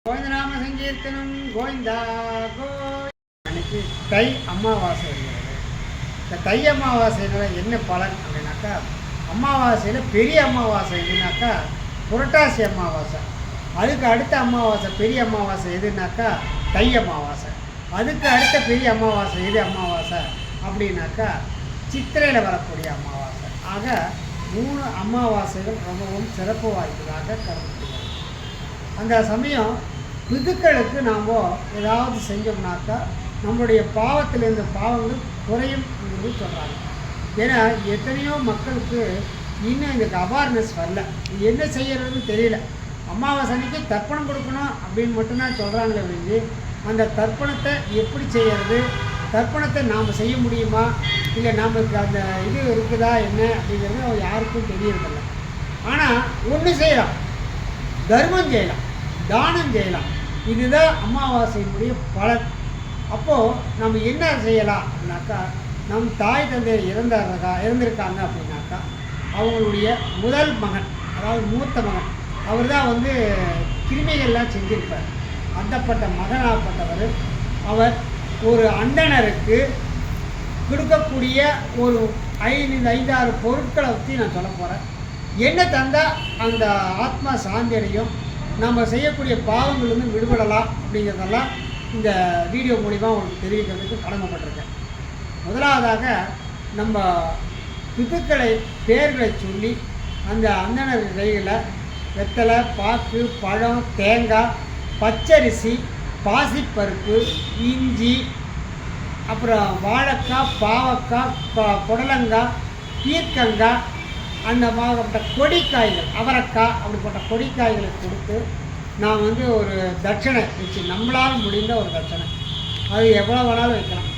கோவிந்தநாம சங்கீர்த்தனம் கோவிந்தா அன்னைக்கு தை அமாவாசை இருக்கிறது. இந்த தை அமாவாசையில் என்ன பலன் அப்படின்னாக்கா, அமாவாசையில் பெரிய அமாவாசை எதுனாக்கா புரட்டாசி அமாவாசை. அதுக்கு அடுத்த அமாவாசை பெரிய அமாவாசை எதுனாக்கா தை அமாவாசை. அதுக்கு அடுத்த பெரிய அமாவாசை எது அமாவாசை அப்படின்னாக்கா சித்திரையில் வரக்கூடிய அமாவாசை. ஆக 3 அமாவாசைகள் ரொம்பவும் சிறப்பு வாய்ந்ததாக கருதப்படுகிறது. அந்த சமயம் பிதுக்களுக்கு நாம் ஏதாவது செஞ்சோம்னாக்கா நம்மளுடைய பாவத்திலிருந்த பாவங்கள் குறையும் என்று சொல்கிறாங்க. ஏன்னா எத்தனையோ மக்களுக்கு இன்னும் இதுக்கு அவேர்னஸ் வரல, என்ன செய்யறதுன்னு தெரியல. அமாவாசை அன்னைக்கு தர்ப்பணம் கொடுக்கணும் அப்படின்னு மட்டும்தான் சொல்கிறாங்களே ஒழிஞ்சு அந்த தர்ப்பணத்தை எப்படி செய்கிறது, தர்ப்பணத்தை நாம் செய்ய முடியுமா, இல்லை நமக்கு அந்த இது இருக்குதா என்ன அப்படிங்கிறது யாருக்கும் தெரியறதில்ல. ஆனால் ஒன்று செய்யலாம், தர்மம் செய்யலாம், தானம் செய்யலாம். இதுதான் அமாவாசையினுடைய பலன். அப்போது நம்ம என்ன செய்யலாம் அப்படின்னாக்கா, நம் தாய் தந்தை இறந்திருக்காங்க அப்படின்னாக்கா அவங்களுடைய முதல் மகன், அதாவது மூத்த மகன், அவர் தான் கிருமிகள்லாம் செஞ்சிருப்பார். அந்தப்பட்ட மகனாகப்பட்டவர் அவர் ஒரு அந்தணருக்கு கொடுக்கக்கூடிய ஒரு 5-6 பொருட்களை பற்றி நான் சொல்ல போகிறேன். என்ன தந்தால் அந்த ஆத்மா சாந்தியடையும், நம்ம செய்யக்கூடிய பாவங்கள்லேருந்து விடுபடலாம் அப்படிங்கிறதெல்லாம் இந்த வீடியோ மூலிமா உங்களுக்கு தெரிவிக்கிறதுக்கு கடமைப்பட்டிருக்கேன். முதலாவதாக நம்ம பிதுக்களை பேர்களை சொல்லி அந்த அந்தணர் கையில் வெத்தலை, பாக்கு, பழம், தேங்காய், பச்சரிசி, பாசிப்பருப்பு, இஞ்சி, அப்புறம் வாழைக்காய், பாவக்காய், புடலங்காய், பீர்க்கங்காய், அந்த மாதிரிப்பட்ட கொடிக்காய்கள், அவரைக்காய், அப்படிப்பட்ட கொடிக்காய்களை கொடுத்து நான் ஒரு தட்சணை வச்சு, நம்மளால் முடிந்த ஒரு தட்சணை, அது எவ்வளோ வேணாலும் வைக்கலாம்,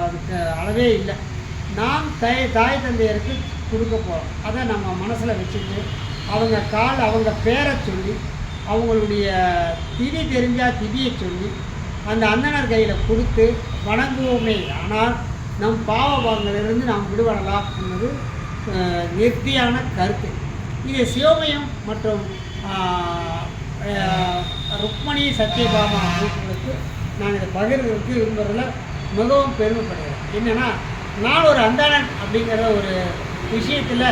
அதுக்கு அளவே இல்லை. நாம் தாய் தந்தையருக்கு கொடுக்க போகிறோம். அதை நம்ம மனசில் வச்சுட்டு அவங்க பேரை சொல்லி, அவங்களுடைய திதி தெரிஞ்சால் திதியை சொல்லி அந்த அந்தணர் கையில் கொடுத்து வணங்குவோமே. ஆனால் நம் பாவங்களிலிருந்து நாம் விடுபடலாம் என்பது நிறுத்தியான கருத்து. இது சிவமயம் மற்றும் ருக்மணி சத்யபாமா அமைப்புகளுக்கு நான் இதை பகிர்வதற்கு விரும்புகிறதில் மிகவும் பெருமைப்படுகிறேன். என்னென்னா, நான் ஒரு அந்தணன் அப்படிங்கிற ஒரு விஷயத்தில்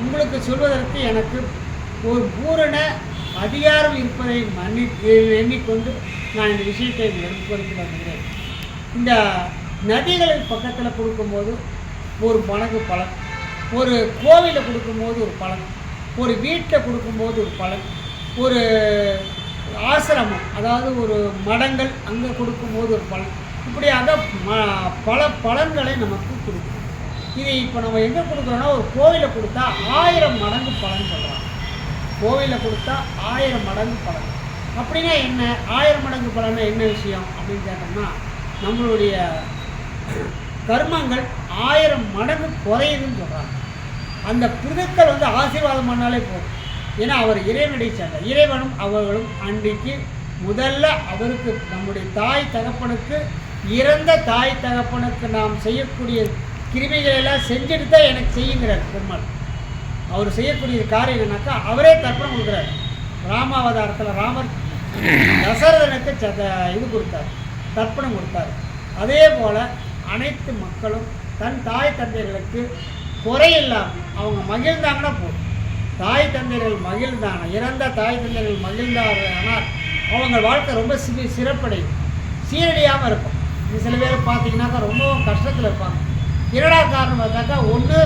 உங்களுக்கு சொல்வதற்கு எனக்கு ஒரு பூரண அதிகாரம் இருப்பதை எண்ணிக்கொண்டு நான் இந்த விஷயத்தை எடுத்துக்கொண்டு வருகிறேன். இந்த நதிகளின் பக்கத்தில் கொடுக்கும்போது ஒரு மடங்கு பலன், ஒரு கோவிலில் கொடுக்கும்போது ஒரு பலன், ஒரு வீட்டில் கொடுக்கும்போது ஒரு பலன், ஒரு ஆசிரமம் அதாவது ஒரு மடங்கள் அங்கே கொடுக்கும்போது ஒரு பலன், இப்படியாக பல பலன்களை நமக்கு கொடுக்கும். இது இப்போ நம்ம எங்கே கொடுக்குறோன்னா, ஒரு கோவிலில் கொடுத்தா 1000 மடங்கு பலன் சொல்கிறாங்க. கோவிலில் கொடுத்தா 1000 மடங்கு பலன். அப்படின்னா என்ன 1000 மடங்கு பலன்னா என்ன விஷயம் அப்படின்னு கேட்டோம்னா, நம்மளுடைய கர்மங்கள் 1000 மடங்கு குறையுதுன்னு சொல்கிறாங்க. அந்த பிதுக்கள் ஆசீர்வாதம் பண்ணாலே போதும். ஏன்னா அவர் இறைவனுடைய சேர்ந்த இறைவனும் அவர்களும் அன்றைக்கு முதல்ல அவருக்கு நம்முடைய தாய் தகப்பனுக்கு, இறந்த தாய் தகப்பனுக்கு நாம் செய்யக்கூடிய கிருமிகளெல்லாம் செஞ்சுட்டு தான் எனக்கு செய்யுங்கிறார் பெருமாள். அவர் செய்யக்கூடிய காரியம் என்னன்னாக்கா அவரே தர்ப்பணம் கொடுக்குறார். ராமாவதாரத்தில் ராமர் தசரதனுக்கு இது கொடுத்தார், தர்ப்பணம் கொடுத்தார். அதே போல் அனைத்து மக்களும் தன் தாய் தந்தையர்களுக்கு குறையில்லாமல் அவங்க மகிழ்ந்தாங்கன்னா போதும். தாய் தந்தையர்கள் மகிழ்ந்தாங்க, இறந்த தாய் தந்தையர்கள் மகிழ்ந்தார்கள், ஆனால் அவங்க வாழ்க்கை ரொம்ப சிறப்படையும், சீரடியாமல் இருக்கும். சில பேர் பார்த்தீங்கன்னாக்கா ரொம்பவும் கஷ்டத்தில் இருப்பாங்க. இரடா காரணம் பார்த்தாக்கா, ஒன்று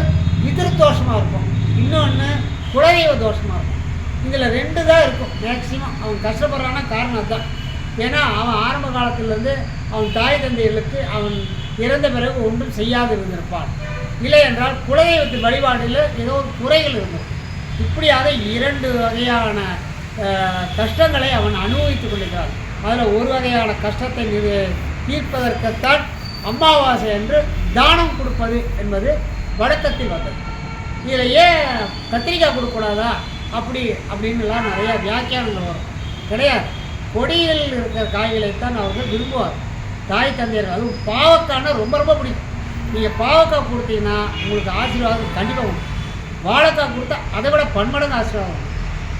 பிதிருதோஷமாக இருக்கும், இன்னொன்று குலதெய்வ தோஷமாக இருக்கும். இதில் 2 தான் இருக்கும் மேக்சிமம். அவன் கஷ்டப்படுறான்னா காரணம் அதுதான். ஏன்னா அவன் ஆரம்ப காலத்திலேருந்து அவன் தாய் தந்தைகளுக்கு அவன் இறந்த பிறகு ஒன்றும் செய்யாது இருந்திருப்பான். இல்லை என்றால் குலதெய்வத்தின் வழிபாட்டில் ஏதோ ஒரு குறைகள் இருந்தது. இப்படியாக 2 வகையான கஷ்டங்களை அவன் அனுபவித்து கொண்டிருக்கிறான். அதில் ஒரு வகையான கஷ்டத்தை தீர்ப்பதற்குத்தான் அமாவாசை என்று தானம் கொடுப்பது என்பது வழக்கத்தில் வந்தது. இதில் ஏன் கத்திரிக்காய் கொடுக்கக்கூடாதா அப்படின்னுலாம் நிறையா வியாக்கியானங்கள் வரும். கிடையாது. கொடியில் இருக்கிற காய்களைத்தான் அவர்கள் விரும்புவார் தாய் தந்தையர்கள். அதுவும் பாவக்காய்னா ரொம்ப ரொம்ப பிடிக்கும். நீங்கள் பாவக்காய் கொடுத்தீங்கன்னா உங்களுக்கு ஆசீர்வாதம் கண்டிப்பாக உண்டு. வாழைக்காய் கொடுத்தா அதை விட பன்மடங்கு ஆசீர்வாதம்.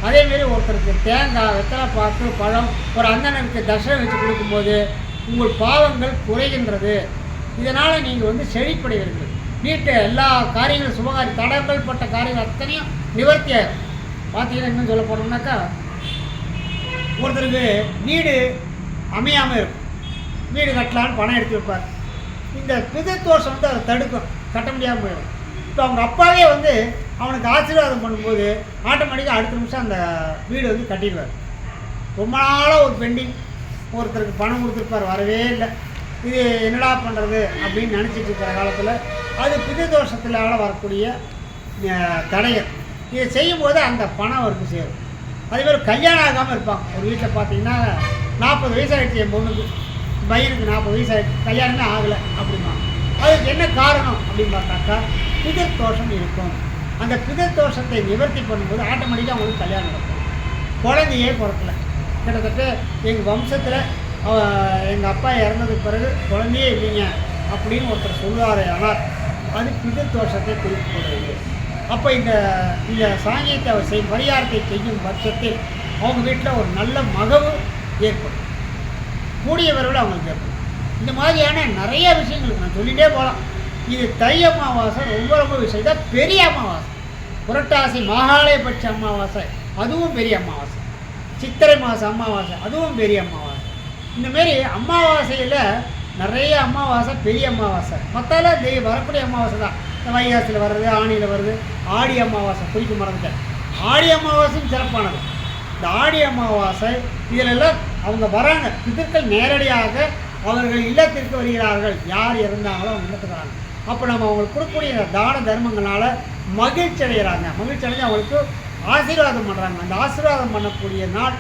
அதேமாரி ஒருத்தருக்கு தேங்காய், வெத்தலை பாக்கு, பழம் ஒரு அந்தணனுக்கு தர்ஷனம் வச்சு கொடுக்கும்போது உங்கள் பாவங்கள் குறைகின்றது. இதனால் நீங்கள் வந்து செழிப்படைவீர்கள். வீட்டு எல்லா காரியங்களும் சுபகாரி தடங்கள் பட்ட காரியங்கள் அத்தனையும் நிவர்த்தி ஆகும். பார்த்தீங்கன்னா இன்னும் சொல்ல போனோம்னாக்கா, ஒருத்தருக்கு வீடு அமையாமல் இருக்கும், வீடு கட்டலான்னு பணம் எடுத்து வைப்பார். இந்த பிதத்தோஷம் வந்து அதை தடுக்கும், கட்ட முடியாமல் போயிடும். இப்போ அவங்க அப்பாவே வந்து அவனுக்கு ஆசீர்வாதம் பண்ணும்போது ஆட்டோமேட்டிக்காக அடுத்த நிமிஷம் அந்த வீடு வந்து கட்டிடுவார். ரொம்ப நாளாக ஒரு பெண்டிங், ஒருத்தருக்கு பணம் கொடுத்துருப்பார், வரவே இல்லை, இது என்னடா பண்ணுறது அப்படின்னு நினச்சிட்டு இருக்கிற காலத்தில் அது பிததோஷத்தினால் வரக்கூடிய தடைகள். இதை செய்யும்போது அந்த பணம் அவருக்கு சேரும். அதேமாதிரி கல்யாணம் ஆகாமல் இருப்பாங்க. ஒரு வீட்டில் பார்த்தீங்கன்னா 40 வயசாகிடுச்சு, என் பொண்ணுக்கு, பையனுக்கு 40 வயசாகிடுச்சு, கல்யாணமே ஆகலை அப்படிமா. அதுக்கு என்ன காரணம் அப்படின்னு பார்த்தாக்கா, பிதத்தோஷம் இருக்கும். அந்த பிதத்தோஷத்தை நிவர்த்தி பண்ணும்போது ஆட்டோமேட்டிக்காக அவங்களுக்கு கல்யாணம் நடக்கும். குழந்தையே பிறக்கல. கிட்டத்தட்ட எங்கள் வம்சத்தில் எங்கள் அப்பா இறந்ததுக்கு பிறகு குழந்தையே இல்லைங்க அப்படின்னு ஒருத்தர் சொல்லுவார். ஆனால் அது பிதத்தோஷத்தை குறிப்பிடுறது. அப்போ இந்த சாங்கியத்தை அவர் பரிகாரத்தை செய்யும் பட்சத்தில் அவங்க வீட்டில் ஒரு நல்ல மகவு ஏற்படும், கூடிய விரைவில் அவங்களுக்கு ஏற்படும். இந்த மாதிரியான நிறைய விஷயங்களுக்கு நான் சொல்லிகிட்டே போகலாம். இது தை அமாவாசை ரொம்ப ரொம்ப விஷயம். இதான் பெரிய அமாவாசை. புரட்டாசி மகாலயபட்ச அமாவாசை அதுவும் பெரிய அமாவாசை. சித்திரை மாதம் அமாவாசை அதுவும் பெரிய அமாவாசை. இந்தமாரி அமாவாசையில் நிறைய அமாவாசை பெரிய அமாவாசை. மற்றாலும் வரக்கூடிய அமாவாசை தான். வைகாசியில் வர்றது, ஆணியில் வருது, ஆடி அமாவாசை குறிக்க மறந்துட்டேன். ஆடி அமாவாசையும் சிறப்பானது. இந்த ஆடி அமாவாசை இதிலெல்லாம் அவங்க வராங்க, பிதர்கள் நேரடியாக அவர்கள் இல்லத்திற்கு வருகிறார்கள். யார் இருந்தாங்களோ அவங்க இல்லத்துக்கு வராங்க. அப்போ நம்ம அவங்களுக்கு கொடுக்கக்கூடிய தான தர்மங்களால் மகிழ்ச்சி அடைகிறாங்க. மகிழ்ச்சி அடைஞ்சு அவங்களுக்கு ஆசீர்வாதம் பண்ணுறாங்க. அந்த ஆசீர்வாதம் பண்ணக்கூடிய நாள்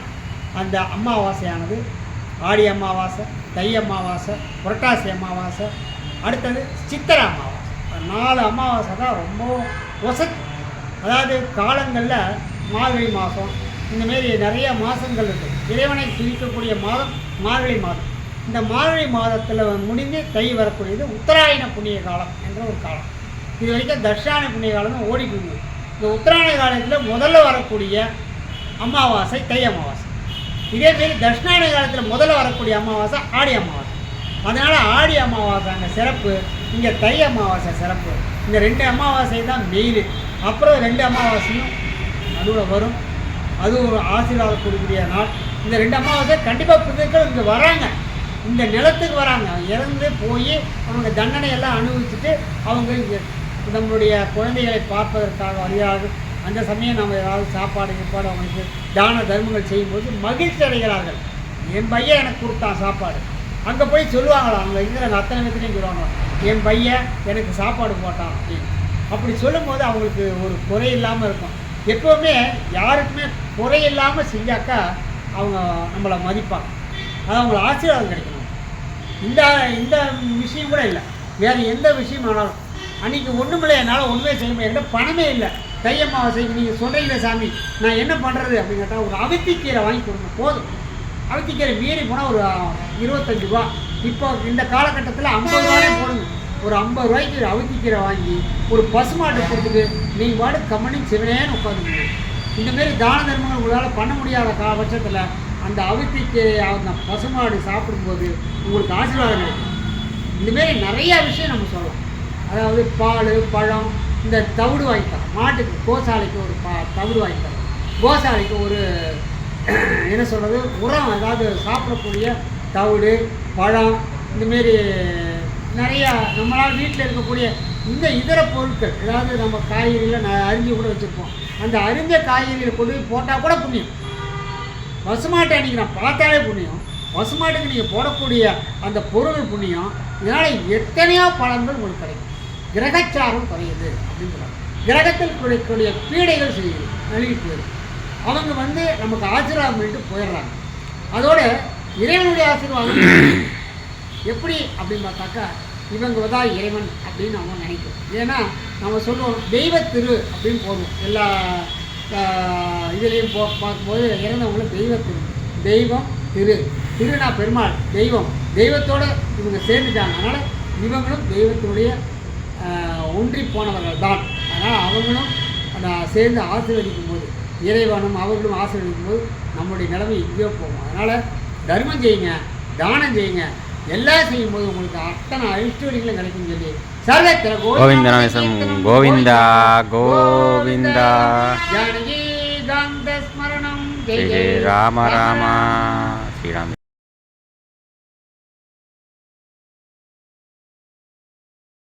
அந்த அமாவாசையானது ஆடி அமாவாசை, தை அமாவாசை, புரட்டாசி அமாவாசை, அடுத்தது சித்திரை அமாவாசை. 4 அமாவாசை தான் ரொம்ப வசதி. அதாவது காலங்களில் மார்கழி மாதம், இந்தமாரி நிறைய மாதங்கள் இருக்குது. இறைவனை துதிக்கக்கூடிய மாதம் மார்கழி மாதம். இந்த மார்கழி மாதத்தில் முடிந்து தை வரக்கூடியது உத்தராயண புண்ணிய காலம் என்ற ஒரு காலம். இது வரைக்கும் தட்சாயண புண்ணிய காலம்னு ஓடிட்டு. இந்த உத்தராயண காலத்தில் முதல்ல வரக்கூடிய அமாவாசை தை அமாவாசை. இதேமாரி தட்சிணாயன காலத்தில் முதல்ல வரக்கூடிய அமாவாசை ஆடி அமாவாசை. அதனால் ஆடி அமாவாசை அங்கே சிறப்பு, இங்கே தை அமாவாசை சிறப்பு. இந்த 2 அமாவாசை தான் மெயின். அப்புறம் 2 அமாவாசையும் நடுவில் வரும். அது ஒரு ஆசீர்வாதம் கொடுக்கக்கூடிய நாள். இந்த 2 அமாவாசை கண்டிப்பாக பிதர்கள் இங்கே வராங்க, இந்த நிலத்துக்கு வராங்க. இறந்து போய் அவங்க தண்டனை எல்லாம் அனுபவிச்சுட்டு அவங்க நம்மளுடைய குழந்தைகளை பார்ப்பதற்காக வருகிறார்கள். அந்த சமயம் நம்ம ஏதாவது சாப்பாடு அவங்களுக்கு தான தர்மங்கள் செய்யும்போது மகிழ்ச்சி அடைகிறார்கள். என் பையன் எனக்கு கொடுத்தான் சாப்பாடு. அங்கே போய் சொல்லுவாங்களாம், அங்கே இருக்கிற அத்தனை பேர்த்தையும் சொல்லுவாங்களாம், என் பையன் எனக்கு சாப்பாடு போட்டான் அப்படின்னு. அப்படி சொல்லும்போது அவங்களுக்கு ஒரு குறை இல்லாமல் இருக்கும். எப்போவுமே யாருக்குமே குறை இல்லாமல் செஞ்சாக்கா அவங்க நம்மளை மதிப்பாங்க, அது அவங்களுக்கு ஆசீர்வாதம் கிடைக்கணும். இந்த விஷயம் கூட இல்லை, வேறு எந்த விஷயம் ஆனாலும். அன்றைக்கி ஒன்றுமில்லை, என்னால் ஒன்றுமே செய்ய முடியாது, என்கிட்ட பணமே இல்லை, தை அமாவாசைக்கு நீங்கள் சொல்கிறீங்களே சாமி நான் என்ன பண்ணுறது அப்படின்னு கேட்டால் ஒரு அவித்திக்கீரை வாங்கி கொடுங்க போதும். அவித்திக்கீரை மீறி போனால் ஒரு 25 ரூபா. இப்போ இந்த காலகட்டத்தில் 50 ரூபாயே போடுங்க. ஒரு 50 ரூபாய்க்கு அவித்திக்கீரை வாங்கி ஒரு பசுமாட்டு கொடுத்துட்டு நீங்கள் பாடு கம்மனி சிவனேன்னு உட்காந்துங்க. இந்தமாரி தான தர்மங்கள் உங்களால் பண்ண முடியாத பட்சத்தில் அந்த அவித்திக்கீரை அந்த பசுமாடு சாப்பிடும்போது உங்களுக்கு ஆசீர்வாதம் கிடைக்கும். இந்தமாரி நிறையா விஷயம் நம்ம சொல்லலாம். அதாவது பால், பழம், இந்த தவிடு வாங்கித்தரோம். மாட்டுக்கு கோசாலைக்கு ஒரு தவிடு வாங்கித்தரோம். கோசாலைக்கு ஒரு என்ன சொல்கிறது உரம், அதாவது சாப்பிடக்கூடிய தவிடு, பழம், இந்தமாரி நிறையா நம்மளால் வீட்டில் இருக்கக்கூடிய இந்த இதர பொருட்கள், அதாவது நம்ம காய்கறியில் அரிஞ்சு கூட வச்சுருப்போம். அந்த அரிஞ்ச காய்கறிகளை கொண்டு போய் போட்டால் கூட புண்ணியம். பசுமாட்டை அன்றைக்கி நான் பார்த்தாலே புண்ணியம். பசுமாட்டுக்கு நீங்கள் போடக்கூடிய அந்த பொருள் புண்ணியம். இதனால் எத்தனையோ பலன்கள் உங்களுக்கு கிடைக்கும். கிரகச்சாரம் குறையுது அப்படின்னு சொல்லுவாங்க. கிரகத்தில் கிடைக்கக்கூடிய பீடைகள் செய்யுது, நழுவி போயிடும். அவங்க நமக்கு ஆசீர்வாதம் பண்ணிட்டு போயிடுறாங்க. அதோட இறைவனுடைய ஆசீர்வாதம் எப்படி அப்படின்னு பார்த்தாக்கா இவங்க தான் இறைவன் அப்படின்னு அவங்க நினைக்கிறோம். ஏன்னா நம்ம சொல்லுவோம் தெய்வத்திரு அப்படின்னு போடுவோம். எல்லா இதுலேயும் பார்க்கும்போது இறந்தவங்களும் தெய்வத்திரு, தெய்வம் திரு, திருநா பெருமாள், தெய்வம், தெய்வத்தோடு இவங்க சேர்ந்துட்டாங்க. அதனால் இவங்களும் தெய்வத்தினுடைய ஒன்றி போனவர்கள் தான். அதனால் அவங்களும் சேர்ந்து ஆசீர்வதிக்கும் போது இறைவனும் அவர்களும் ஆசீர்வதிக்கும் போது நம்முடைய நிலைமை எங்கேயோ போகும். அதனால் தர்மம் செய்யுங்க, தானம் செய்யுங்க, எல்லாம் செய்யும்போது உங்களுக்கு அத்தனை ஐஸ்வர்யங்களும் கிடைக்கும் சொல்லி சர்வத்திர கோவிந்தநாம கோவிந்தா கோவிந்தா. ஜானகி காந்த ஸ்மரணம் ஜெய ஜெய ராம ராமா ஸ்ரீராம்.